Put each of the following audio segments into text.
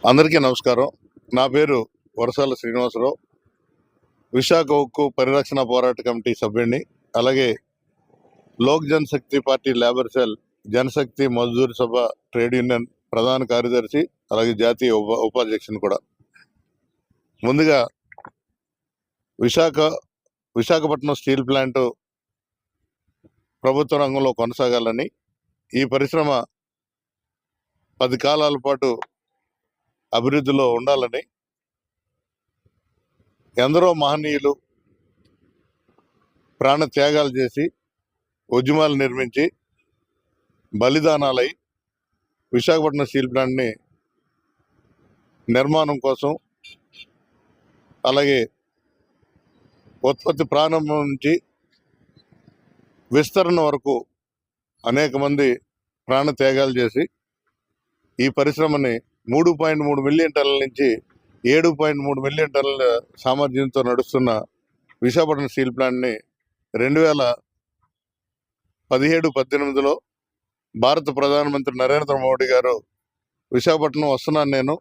అందరికీ నమస్కారం. నా పేరు వరసాల శ్రీనివాసరావు. విశాఖ ఉక్కు పరిరక్షణ పోరాట కమిటీ సభ్యుడిని. అలాగే Lok Janshakti party labour cell Janshakti Mazdoor Sabha trade union ప్రధాన కార్యదర్శి, అలాగే జాతీయ ఉపాధ్యక్షుని కూడా. ముందుగా విశాఖపట్నం స్టీల్ ప్లాంట్ ప్రభుత్వ రంగంలో కొనసాగాలని, ఈ పరిశ్రమ 10 కాలాల పాటు అభివృద్ధిలో ఉండాలని ఎందరో మహనీయులు ప్రాణ త్యాగాలు చేసి, ఉద్యమాలు నిర్మించి, బలిదానాలై విశాఖపట్నం స్టీల్ ప్లాంట్ని నిర్మాణం కోసం, అలాగే ఉత్పత్తి ప్రారంభం నుంచి విస్తరణ వరకు అనేక మంది ప్రాణ త్యాగాలు చేసి ఈ పరిశ్రమని 3.3 మిలియన్ టన్నుల నుంచి 7.3 మిలియన్ టన్నుల సామర్థ్యంతో నడుస్తున్న విశాఖపట్నం స్టీల్ ప్లాంట్ని 2017-18లో భారత ప్రధానమంత్రి నరేంద్ర మోడీ గారు విశాఖపట్నం వస్తున్నాను, నేను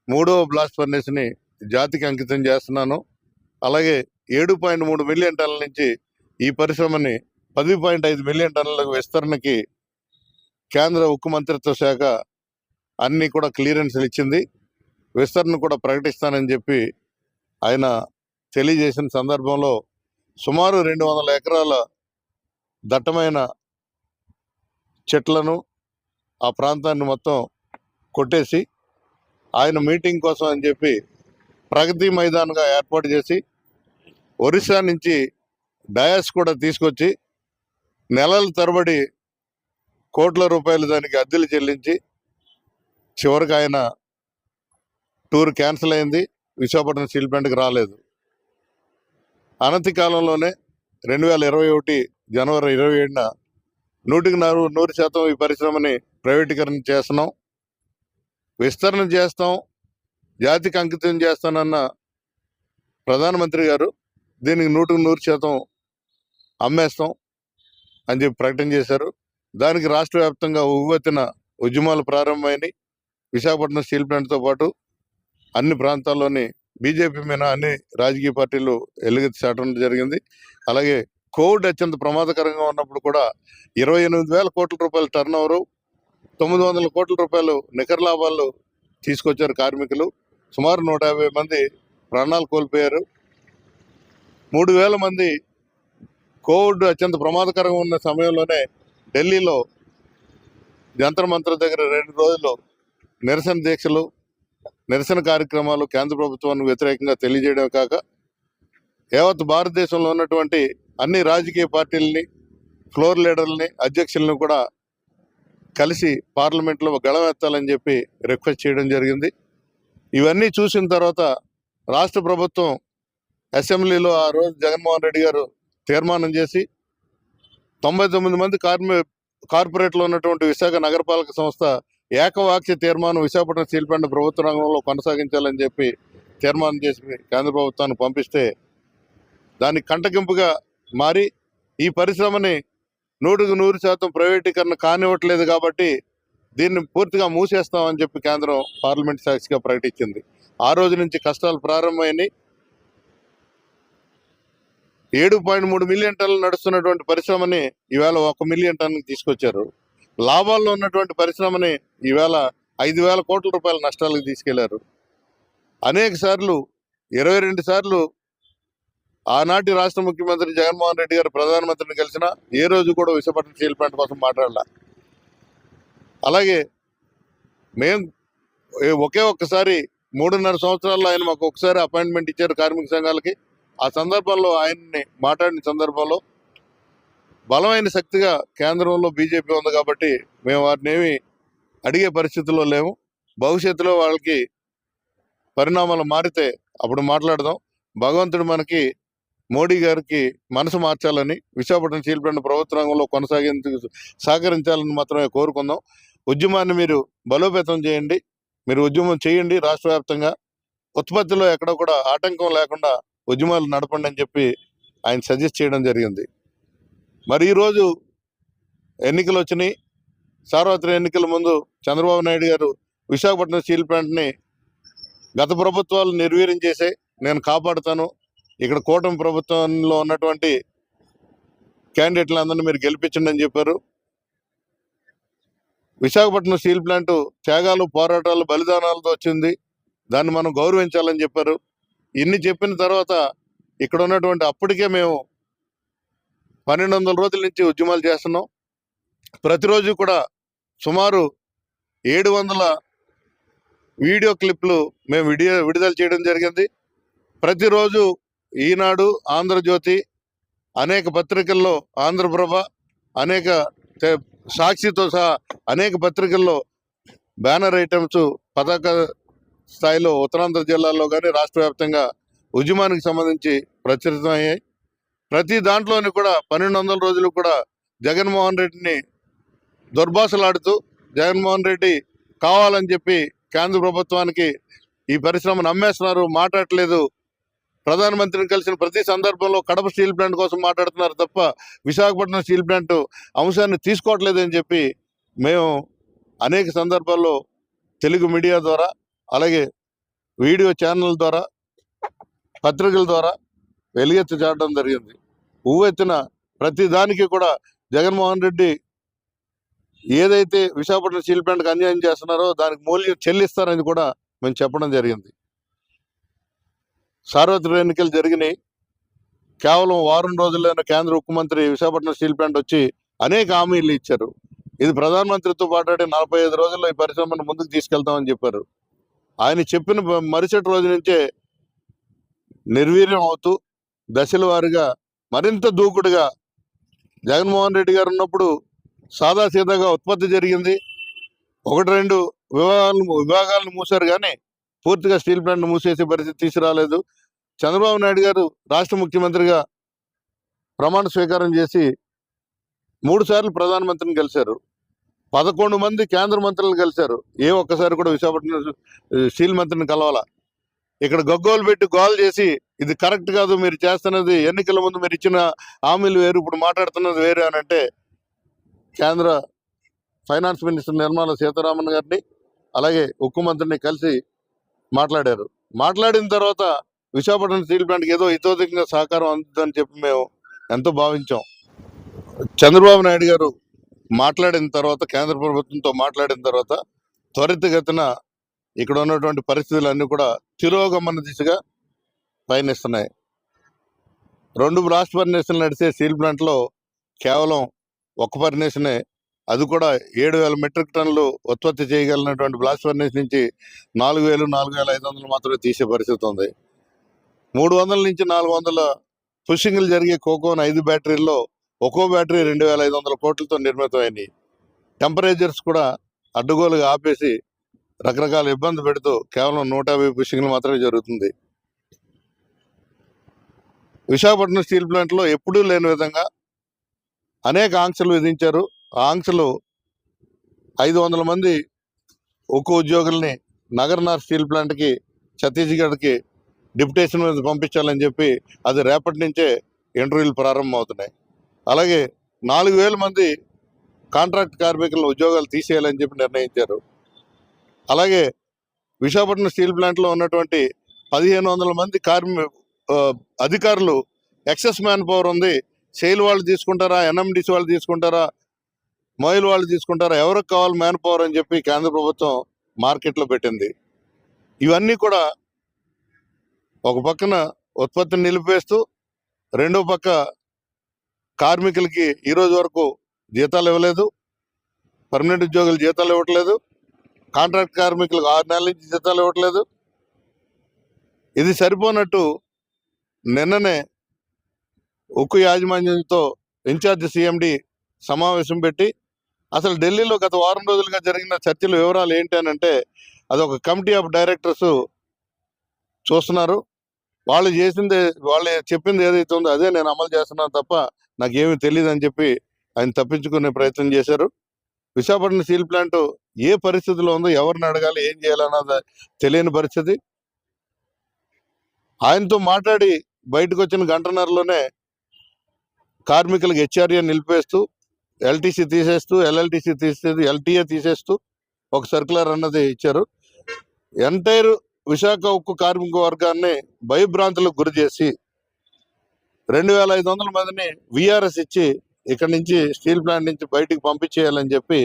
3వ బ్లాస్ట్ ఫర్నేస్ని జాతికి అంకితం చేస్తున్నాను, అలాగే 7.3 మిలియన్ టన్నుల నుంచి ఈ పరిశ్రమని 10.5 మిలియన్ టన్నుల విస్తరణకి కేంద్ర ఉక్కు మంత్రిత్వ శాఖ అన్నీ కూడా క్లియరెన్స్లు ఇచ్చింది, విస్తరణ కూడా ప్రకటిస్తానని చెప్పి ఆయన తెలియజేసిన సందర్భంలో సుమారు 200 ఎకరాల దట్టమైన చెట్లను ఆ ప్రాంతాన్ని మొత్తం కొట్టేసి ఆయన మీటింగ్ కోసం అని చెప్పి ప్రగతి మైదాన్గా ఏర్పాటు చేసి, ఒరిస్సా నుంచి డయాస్ కూడా తీసుకొచ్చి నెలల తరబడి కోట్ల రూపాయలు దానికి అద్దెలు చెల్లించి చివరికి ఆయన టూర్ క్యాన్సిల్ అయింది, విశాఖపట్నం స్టీల్ ప్లాంట్కి రాలేదు. అనతి కాలంలోనే 2021 జనవరి 27న 100% ఈ పరిశ్రమని ప్రైవేటీకరణ చేస్తున్నాం, విస్తరణ చేస్తాం, జాతికి అంకితం చేస్తానన్న ప్రధానమంత్రి గారు దీనికి 100% అమ్మేస్తాం అని చెప్పి ప్రకటన చేశారు. దానికి రాష్ట్ర వ్యాప్తంగా ఉవ్వెత్తున ఉద్యమాలు ప్రారంభమైనవి. విశాఖపట్నం స్టీల్ ప్లాంట్తో పాటు అన్ని ప్రాంతాల్లోని బీజేపీ మీద అన్ని రాజకీయ పార్టీలు ఎలుగెత్తి చాటడం జరిగింది. అలాగే కోవిడ్ అత్యంత ప్రమాదకరంగా ఉన్నప్పుడు కూడా 28,000 కోట్ల రూపాయల టర్న్ ఓవరు, 900 కోట్ల రూపాయలు నికర లాభాలు తీసుకొచ్చారు కార్మికులు. సుమారు 150 మంది ప్రాణాలు కోల్పోయారు. 3,000 మంది కోవిడ్ అత్యంత ప్రమాదకరంగా ఉన్న సమయంలోనే ఢిల్లీలో జంతర్ మంతర్ దగ్గర 2 రోజులు నిరసన దీక్షలు, నిరసన కార్యక్రమాలు కేంద్ర ప్రభుత్వానికి వ్యతిరేకంగా తెలియజేయడం కాక, యావత్ భారతదేశంలో ఉన్నటువంటి అన్ని రాజకీయ పార్టీలని, ఫ్లోర్ లీడర్లని, అధ్యక్షులను కూడా కలిసి పార్లమెంట్లో గళమెత్తాలని చెప్పి రిక్వెస్ట్ చేయడం జరిగింది. ఇవన్నీ చూసిన తర్వాత రాష్ట్ర ప్రభుత్వం అసెంబ్లీలో ఆ రోజు జగన్మోహన్ రెడ్డి గారు తీర్మానం చేసి 99 మంది కార్పొరేట్లో ఉన్నటువంటి విశాఖ నగరపాలక సంస్థ ఏకవాక్య తీర్మానం విశాఖపట్నం స్టీల్ ప్లాంట్ ప్రభుత్వ రంగంలో కొనసాగించాలని చెప్పి తీర్మానం చేసి కేంద్ర ప్రభుత్వానికి పంపిస్తే, దానికి కంటగింపుగా మారి ఈ పరిశ్రమని 100% ప్రైవేటీకరణ కానివ్వట్లేదు కాబట్టి దీన్ని పూర్తిగా మూసేస్తామని చెప్పి కేంద్రం పార్లమెంట్ సాక్షిగా ప్రకటించింది. ఆ రోజు నుంచి కష్టాలు ప్రారంభమైనాయి. 7.3 మిలియన్ టన్నులు నడుస్తున్నటువంటి పరిశ్రమని ఈవేళ 1 మిలియన్ టన్నుకి తీసుకొచ్చారు. లాభాల్లో ఉన్నటువంటి పరిశ్రమని ఈవేళ 5,000 కోట్ల రూపాయల నష్టాలకు తీసుకెళ్లారు. అనేక సార్లు 22 సార్లు ఆనాటి రాష్ట్ర ముఖ్యమంత్రి జగన్మోహన్ రెడ్డి గారు ప్రధానమంత్రిని కలిసినా ఏ రోజు కూడా విశాఖపట్నం స్టీల్ ప్లాంట్ కోసం మాట్లాడాల. అలాగే మేము ఒక్కసారి 3.5 సంవత్సరాల్లో ఆయన మాకు ఒకసారి అపాయింట్మెంట్ ఇచ్చారు కార్మిక సంఘాలకి. ఆ సందర్భంలో ఆయన్ని మాట్లాడిన సందర్భంలో బలమైన శక్తిగా కేంద్రంలో బీజేపీ ఉంది కాబట్టి మేము వారిని ఏమి అడిగే పరిస్థితుల్లో లేము. భవిష్యత్తులో వాళ్ళకి పరిణామాలు మారితే అప్పుడు మాట్లాడదాం. భగవంతుడు మనకి మోడీ గారికి మనసు మార్చాలని, విశాఖపట్నం స్టీల్ ప్లాంట్ ప్రభుత్వ రంగంలో కొనసాగేందుకు సహకరించాలని మాత్రమే కోరుకుందాం. ఉద్యమాన్ని మీరు బలోపేతం చేయండి, మీరు ఉద్యమం చేయండి. రాష్ట్ర వ్యాప్తంగా ఉత్పత్తిలో ఎక్కడ కూడా ఆటంకం లేకుండా ఉద్యమాలు నడపండి అని చెప్పి ఆయన సజెస్ట్ చేయడం జరిగింది. మరి ఈరోజు ఎన్నికలు వచ్చినాయి. సార్వత్రిక ఎన్నికల ముందు చంద్రబాబు నాయుడు గారు విశాఖపట్నం స్టీల్ ప్లాంట్ని గత ప్రభుత్వాలు నిర్వీర్యం చేసే నేను కాపాడుతాను, ఇక్కడ కూటమి ప్రభుత్వంలో ఉన్నటువంటి క్యాండిడేట్లందరినీ మీరు గెలిపించండి అని చెప్పారు. విశాఖపట్నం స్టీల్ ప్లాంట్ త్యాగాలు, పోరాటాలు, బలిదానాలతో వచ్చింది, దాన్ని మనం గౌరవించాలని చెప్పారు. ఇన్ని చెప్పిన తర్వాత ఇక్కడ ఉన్నటువంటి అప్పటికే మేము 1200 రోజుల నుంచి ఉద్యమాలు చేస్తున్నాం. ప్రతిరోజు కూడా సుమారు 700 వీడియో క్లిప్లు మేము విడుదల చేయడం జరిగింది. ప్రతిరోజు ఈనాడు, ఆంధ్రజ్యోతి, అనేక పత్రికల్లో, ఆంధ్రప్రభ, అనేక సాక్షితో సహా అనేక పత్రికల్లో బ్యానర్ ఐటమ్స్ పతాక స్థాయిలో ఉత్తరాంధ్ర జిల్లాల్లో కానీ రాష్ట్ర వ్యాప్తంగా ఉద్యమానికి సంబంధించి ప్రచురితమయ్యాయి. ప్రతి దాంట్లోని కూడా 1200 రోజులు కూడా జగన్మోహన్ రెడ్డిని దుర్భాషలాడుతూ, జగన్మోహన్ రెడ్డి కావాలని చెప్పి కేంద్ర ప్రభుత్వానికి ఈ పరిశ్రమను అమ్మేస్తున్నారు, మాట్లాడలేదు, ప్రధానమంత్రిని కలిసిన ప్రతి సందర్భంలో కడప స్టీల్ ప్లాంట్ కోసం మాట్లాడుతున్నారు తప్ప విశాఖపట్నం స్టీల్ ప్లాంట్ అంశాన్ని తీసుకోవట్లేదు అని చెప్పి మేము అనేక సందర్భాల్లో తెలుగు మీడియా ద్వారా, అలాగే వీడియో ఛానల్ ద్వారా, పత్రికల ద్వారా వెలుగెత్తి చాటడం జరిగింది. ఉవ్వెత్తిన ప్రతి దానికి కూడా జగన్మోహన్ రెడ్డి ఏదైతే విశాఖపట్నం స్టీల్ ప్లాంట్కి అన్యాయం చేస్తున్నారో దానికి మూల్యం చెల్లిస్తారని కూడా మేము చెప్పడం జరిగింది. సార్వత్రిక ఎన్నికలు జరిగినాయి. కేవలం వారం రోజుల్లోనే కేంద్ర ముఖ్యమంత్రి విశాఖపట్నం స్టీల్ ప్లాంట్ వచ్చి అనేక హామీలు ఇచ్చారు. ఇది ప్రధానమంత్రితో మాట్లాడి 45 రోజుల్లో ఈ పరిశ్రమను ముందుకు తీసుకెళ్తామని చెప్పారు. ఆయన చెప్పిన మరుసటి రోజు నుంచే నిర్వీర్యం అవుతూ దశల వారీగా మరింత దూకుడుగా జగన్మోహన్ రెడ్డి గారు ఉన్నప్పుడు సాదాసీదాగా ఉత్పత్తి జరిగింది. 1-2 విభాగాలను మూసారు, కానీ పూర్తిగా స్టీల్ ప్లాంట్ మూసేసే పరిస్థితి తీసుకురాలేదు. చంద్రబాబు నాయుడు గారు రాష్ట్ర ముఖ్యమంత్రిగా ప్రమాణ స్వీకారం చేసి 3 సార్లు ప్రధానమంత్రిని కలిశారు, 11 మంది కేంద్ర మంత్రులను కలిశారు. ఒక్కసారి కూడా విశాఖపట్నం స్టీల్ మంత్రిని కలవాల. ఇక్కడ గగ్గోలు పెట్టి గోల్ చేసి ఇది కరెక్ట్ కాదు, మీరు చేస్తున్నది ఎన్నికల ముందు మీరు ఇచ్చిన హామీలు వేరు, ఇప్పుడు మాట్లాడుతున్నది వేరు అని అంటే కేంద్ర ఫైనాన్స్ మినిస్టర్ నిర్మలా సీతారామన్ గారిని, అలాగే ఉక్కు మంత్రిని కలిసి మాట్లాడారు. మాట్లాడిన తర్వాత విశాఖపట్నం స్టీల్ ప్లాంట్కి ఏదో ఇతోధికంగా సహకారం అందుతుందని చెప్పి మేము ఎంతో భావించాం. చంద్రబాబు నాయుడు గారు మాట్లాడిన తర్వాత, కేంద్ర ప్రభుత్వంతో మాట్లాడిన తర్వాత త్వరితగతిన ఇక్కడ ఉన్నటువంటి పరిస్థితులన్నీ కూడా తిరోగమన దిశగా పయనిస్తున్నాయి. 2 బ్లాస్ట్ ఫర్నేషన్లు నడిచే స్టీల్ ప్లాంట్లో కేవలం 1 ఫర్నేషనే, అది కూడా 7000 మెట్రిక్ టన్నులు ఉత్పత్తి చేయగలిగినటువంటి బ్లాస్ట్ ఫర్నేస్ నుంచి 4000, 4500 మాత్రమే తీసే పరిస్థితి ఉంది. 300 నుంచి 400 పుషింగ్లు జరిగే కోకోన్ 5 బ్యాటరీల్లో ఒక్కో బ్యాటరీ 2500 కోట్లతో నిర్మితమైనవి. టెంపరేచర్స్ కూడా అడ్డుగోలుగా ఆపేసి రకరకాల ఇబ్బంది పెడుతూ కేవలం 150 పుషింగ్లు మాత్రమే జరుగుతుంది. విశాఖపట్నం స్టీల్ ప్లాంట్లో ఎప్పుడూ లేని విధంగా అనేక ఆంక్షలు విధించారు. ఆ ఆంక్షలు 500 మంది ఉక్కు ఉద్యోగుల్ని నగర్నార్ స్టీల్ ప్లాంట్కి, ఛత్తీస్గఢ్కి డిప్యుటేషన్ మీద పంపించాలని చెప్పి అది రేపటి నుంచే ఇంటర్వ్యూలు ప్రారంభమవుతున్నాయి. అలాగే 4000 మంది కాంట్రాక్ట్ కార్మికుల ఉద్యోగాలు తీసేయాలని చెప్పి నిర్ణయించారు. అలాగే విశాఖపట్నం స్టీల్ ప్లాంట్లో ఉన్నటువంటి 1500 మంది అధికారులు ఎక్సెస్ మ్యాన్ పవర్ ఉంది, సెయిల్ వాళ్ళు తీసుకుంటారా, ఎన్ఎండిసి వాళ్ళు తీసుకుంటారా, మొయిల్ వాళ్ళు తీసుకుంటారా, ఎవరికి కావాలి మ్యాన్ పవర్ అని చెప్పి కేంద్ర ప్రభుత్వం మార్కెట్లో పెట్టింది. ఇవన్నీ కూడా ఒక పక్కన ఉత్పత్తిని నిలిపేస్తూ, రెండో పక్క కార్మికులకి ఈరోజు వరకు జీతాలు ఇవ్వలేదు, పర్మనెంట్ ఉద్యోగులు జీతాలు ఇవ్వట్లేదు, కాంట్రాక్ట్ కార్మికులకు 6 నెలల నుంచి జీతాలు ఇవ్వట్లేదు. ఇది సరిపోనట్టు నిన్ననే ఉక్కు యాజమాన్యంతో ఇన్ఛార్జ్ సిఎండి సమావేశం పెట్టి అసలు ఢిల్లీలో గత వారం రోజులుగా జరిగిన చర్చల వివరాలు ఏంటి అని అంటే, అదొక కమిటీ ఆఫ్ డైరెక్టర్స్ చూస్తున్నారు. వాళ్ళు చెప్పింది ఏదైతే ఉందో అదే నేను అమలు చేస్తున్నాను తప్ప నాకేమీ తెలియదు అని చెప్పి ఆయన తప్పించుకునే ప్రయత్నం చేశారు. విశాఖపట్నం స్టీల్ ప్లాంట్ ఏ పరిస్థితిలో ఉందో, ఎవరిని అడగాలి, ఏం చేయాలన్నది తెలియని పరిస్థితి. ఆయనతో మాట్లాడి బయటకు వచ్చిన గంటన్నరలోనే కార్మికులకు హెచ్ఆర్ఏ నిలిపేస్తూ, ఎల్టీసీ తీసేస్తూ, ఎల్ఎల్టీసీ తీసేస్తూ, ఎల్టీఏ తీసేస్తూ ఒక సర్క్యులర్ అన్నది ఇచ్చారు. ఎంటైర్ విశాఖ ఉక్కు కార్మిక వర్గాన్ని భయభ్రాంతులకు గురి చేసి 2,500 మందిని విఆర్ఎస్ ఇచ్చి ఇక్కడి నుంచి స్టీల్ ప్లాంట్ నుంచి బయటికి పంపించేయాలని చెప్పి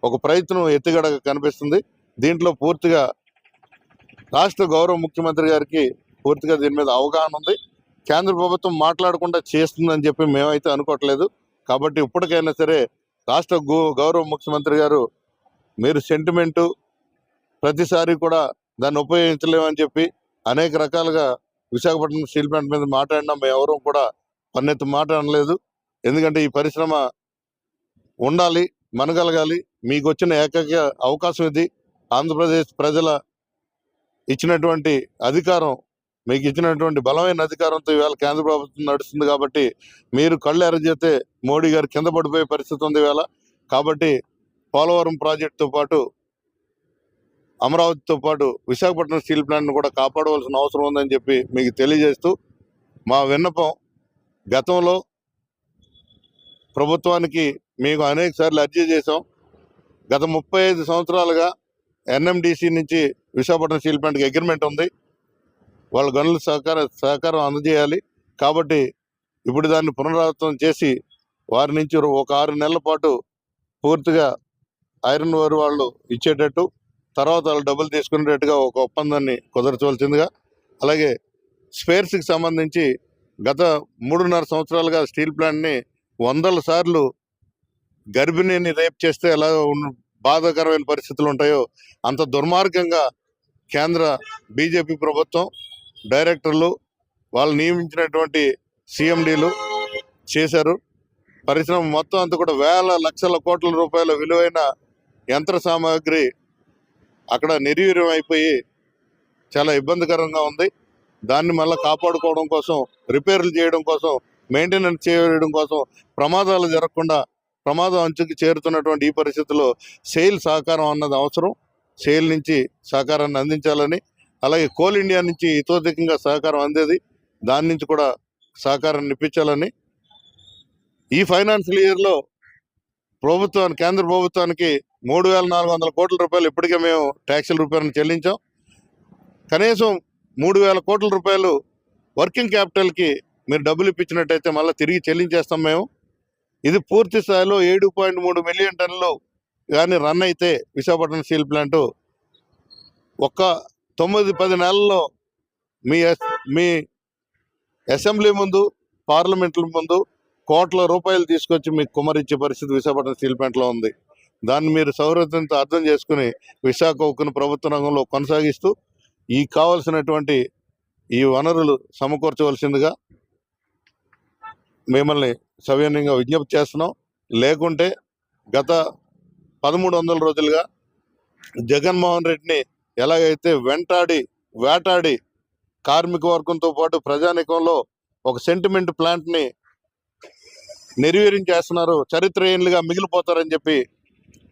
ఒక ప్రయత్నం ఎత్తుగడగా కనిపిస్తుంది. దీంట్లో పూర్తిగా రాష్ట్ర గౌరవ ముఖ్యమంత్రి గారికి పూర్తిగా దీని మీద అవగాహన ఉంది. కేంద్ర ప్రభుత్వం మాట్లాడకుండా చేస్తుందని చెప్పి మేమైతే అనుకోవట్లేదు. కాబట్టి ఇప్పటికైనా సరే రాష్ట్ర గౌరవ ముఖ్యమంత్రి గారు, మీరు సెంటిమెంటు ప్రతిసారి కూడా దాన్ని ఉపయోగించలేమని చెప్పి అనేక రకాలుగా విశాఖపట్నం స్టీల్ ప్లాంట్ మీద మాట్లాడినా మేము ఎవరూ కూడా పన్నెత్తి మాట అనలేదు. ఎందుకంటే ఈ పరిశ్రమ ఉండాలి, మనగలగాలి. మీకు వచ్చిన ఏకైక అవకాశం ఇది. ఆంధ్రప్రదేశ్ ప్రజల ఇచ్చినటువంటి అధికారం, మీకు ఇచ్చినటువంటి బలమైన అధికారంతో ఇవాళ కేంద్ర ప్రభుత్వం నడుస్తుంది. కాబట్టి మీరు కళ్ళు ఎర్రజేస్తే మోడీ గారు కింద పడిపోయే పరిస్థితి ఉంది ఇవాళ. కాబట్టి పోలవరం ప్రాజెక్టుతో పాటు అమరావతితో పాటు విశాఖపట్నం స్టీల్ ప్లాంట్ను కూడా కాపాడవలసిన అవసరం ఉందని చెప్పి మీకు తెలియజేస్తూ, మా విన్నపం, గతంలో ప్రభుత్వానికి మీకు అనేక సార్లు అర్జీ చేసాం. గత 35 సంవత్సరాలుగా ఎన్ఎండిసి నుంచి విశాఖపట్నం స్టీల్ ప్లాంట్కి అగ్రిమెంట్ ఉంది. వాళ్ళ గనుల సహకారం అందజేయాలి. కాబట్టి ఇప్పుడు దాన్ని పునరావృతం చేసి వారి నుంచి ఒక 6 నెలల పాటు పూర్తిగా ఐరన్ ఓర్ వాళ్ళు ఇచ్చేటట్టు, తర్వాత వాళ్ళు డబ్బులు తీసుకునేటట్టుగా ఒక ఒప్పందాన్ని కుదర్చవలసిందిగా, అలాగే స్పేర్స్కి సంబంధించి గత 3.5 సంవత్సరాలుగా స్టీల్ ప్లాంట్ని 100 సార్లు గర్భిణిని రేప్ చేస్తే ఎలా బాధాకరమైన పరిస్థితులు ఉంటాయో అంత దుర్మార్గంగా కేంద్ర బీజేపీ ప్రభుత్వం డైరెక్టర్లు, వాళ్ళు నియమించినటువంటి సిఎండీలు చేశారు. పరిశ్రమ మొత్తం అంతా కూడా వేల లక్షల కోట్ల రూపాయల విలువైన యంత్ర సామాగ్రి అక్కడ నిర్వీర్యం అయిపోయి చాలా ఇబ్బందికరంగా ఉంది. దాన్ని మళ్ళీ కాపాడుకోవడం కోసం, రిపేర్లు చేయడం కోసం, మెయింటెనెన్స్ చేయడం కోసం, ప్రమాదాలు జరగకుండా ప్రమాదం అంచుకి చేరుతున్నటువంటి ఈ పరిస్థితుల్లో సెయిల్ సహకారం అన్నది అవసరం. సెయిల్ నుంచి సహకారాన్ని అందించాలని, అలాగే కోల్ ఇండియా నుంచి ఇతోధికంగా సహకారం అందేది, దాని నుంచి కూడా సహకారాన్ని ఇప్పించాలని, ఈ ఫైనాన్షియల్ ఇయర్లో కేంద్ర ప్రభుత్వానికి 3,400 కోట్ల రూపాయలు ఇప్పటికే మేము ట్యాక్సుల రూపాయలను చెల్లించాం. కనీసం 3,000 కోట్ల రూపాయలు వర్కింగ్ క్యాపిటల్కి మీరు డబ్బులు ఇప్పించినట్టయితే మళ్ళీ తిరిగి చెల్లించేస్తాం మేము. ఇది పూర్తి స్థాయిలో 7.3 మిలియన్ టన్నులు కానీ రన్ అయితే విశాఖపట్నం స్టీల్ ప్లాంటు ఒక్క 9-10 నెలల్లో మీ అసెంబ్లీ ముందు, పార్లమెంట్ల ముందు కోట్ల రూపాయలు తీసుకొచ్చి మీకు కుమ్మరించే పరిస్థితి విశాఖపట్నం స్టీల్ ప్లాంట్లో ఉంది. దాన్ని మీరు సౌహృదంతో అర్థం చేసుకుని విశాఖ ఉక్కును ప్రభుత్వ రంగంలో కొనసాగిస్తూ ఈ కావాల్సినటువంటి ఈ వనరులు సమకూర్చవలసిందిగా మిమ్మల్ని సవినయంగా విజ్ఞప్తి చేస్తున్నాం. లేకుంటే గత 1300 రోజులుగా జగన్మోహన్ రెడ్డిని ఎలాగైతే వేటాడి కార్మిక వర్గంతో పాటు ప్రజానికంలో ఒక సెంటిమెంట్ ప్లాంట్ని నిర్వీర్యం చేస్తున్నారు, చరిత్రహీనులుగా మిగిలిపోతారని చెప్పి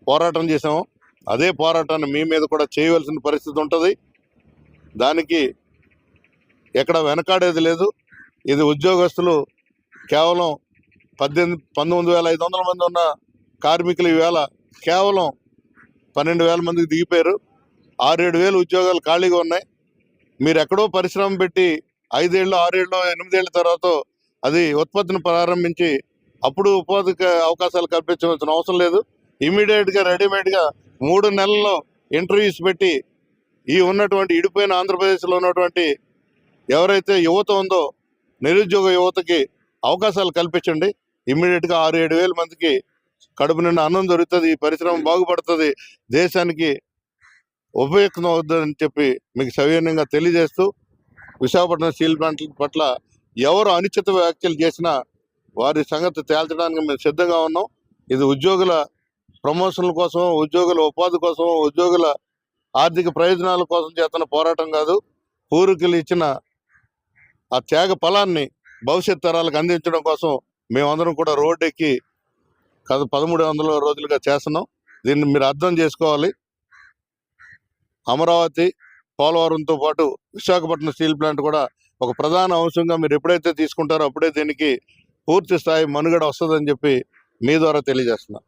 పోరాటం చేసాము. అదే పోరాటాన్ని మీ మీద కూడా చేయవలసిన పరిస్థితి ఉంటుంది. దానికి ఎక్కడ వెనకాడేది లేదు. ఇది ఉద్యోగస్తులు కేవలం 19,500 మంది ఉన్న కార్మికులు ఈవేళ కేవలం 12,000 మందికి దిగిపోయారు. 6-7 వేలు ఉద్యోగాలు ఖాళీగా ఉన్నాయి. మీరు ఎక్కడో పరిశ్రమ పెట్టి 5 ఏళ్ళు, 6 ఏళ్ళు, 8 ఏళ్ళ తర్వాత అది ఉత్పత్తిని ప్రారంభించి అప్పుడు ఉపాధికి అవకాశాలు కల్పించవలసిన అవసరం లేదు. ఇమీడియట్గా రెడీమేడ్గా 3 నెలల్లో ఇంటర్వ్యూస్ పెట్టి ఈ ఉన్నటువంటి ఇడిపోయిన ఆంధ్రప్రదేశ్లో ఉన్నటువంటి ఎవరైతే యువత ఉందో నిరుద్యోగ యువతకి అవకాశాలు కల్పించండి. ఇమ్మీడియట్గా 6-7 వేల మందికి కడుపు నిండా అన్నం దొరుకుతుంది, ఈ పరిశ్రమ బాగుపడుతుంది, దేశానికి ఉపయుక్తం అవుతుందని చెప్పి మీకు సవినయంగా తెలియజేస్తూ, విశాఖపట్నం స్టీల్ ప్లాంట్ పట్ల ఎవరు అనుచిత వ్యాఖ్యలు చేసినా వారి సంగతి తేల్చడానికి మేము సిద్ధంగా ఉన్నాం. ఇది ఉద్యోగుల ప్రమోషన్ల కోసం, ఉద్యోగుల ఉపాధి కోసం, ఉద్యోగుల ఆర్థిక ప్రయోజనాల కోసం చేస్తున్న పోరాటం కాదు. పూర్వీకులు ఇచ్చిన ఆ త్యాగ ఫలాన్ని భవిష్యత్ తరాలకు అందించడం కోసం మేమందరం కూడా రోడ్డు ఎక్కి 1300 రోజులుగా చేస్తున్నాం. దీన్ని మీరు అర్థం చేసుకోవాలి. అమరావతి, పోలవరంతో పాటు విశాఖపట్నం స్టీల్ ప్లాంట్ కూడా ఒక ప్రధాన అంశంగా మీరు ఎప్పుడైతే తీసుకుంటారో అప్పుడే దీనికి పూర్తి స్థాయి మనుగడ వస్తుందని చెప్పి మీ ద్వారా తెలియజేస్తున్నా.